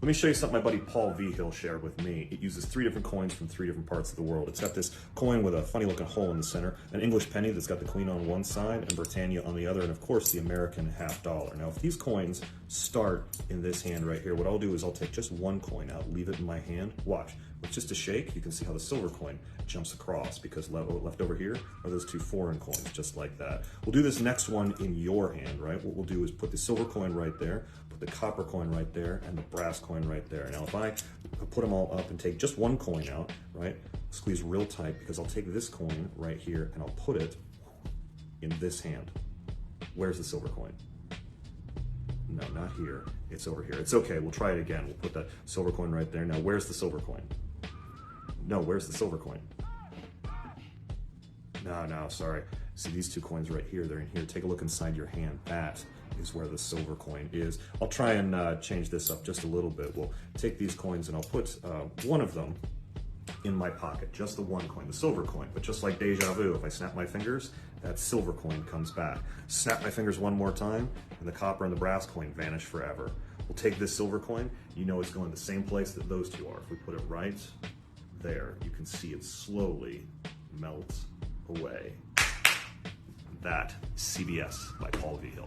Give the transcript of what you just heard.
Let me show you something my buddy Paul Vigil shared with me. It uses 3 different coins from 3 different parts of the world. It's got this coin with a funny looking hole in the center, an English penny that's got the Queen on one side and Britannia on the other, and of course the American $50. Now if these coins start in this hand right here, what I'll do is I'll take just one coin out, leave it in my hand, watch. With just a shake, you can see how the silver coin jumps across, because left over here are those 2 foreign coins, just like that. We'll do this next one in your hand, right? What we'll do is put the silver coin right there, put the copper coin right there, and the brass coin right there. Now if I put them all up and take just one coin out, right? Squeeze real tight, because I'll take this coin right here and I'll put it in this hand. Where's the silver coin? No, not here. It's over here. It's okay. We'll try it again. We'll put that silver coin right there. Now, where's the silver coin? No, where's the silver coin? No, sorry. See these 2 coins right here? They're in here. Take a look inside your hand. That is where the silver coin is. I'll try and change this up just a little bit. We'll take these coins and I'll put one of them in my pocket, just the one coin, the silver coin. But just like deja vu, if I snap my fingers, that silver coin comes back. Snap my fingers one more time, and the copper and the brass coin vanish forever. We'll take this silver coin, you know it's going the same place that those 2 are. If we put it right there, you can see it slowly melt away. That is CBS by Paul Vigil.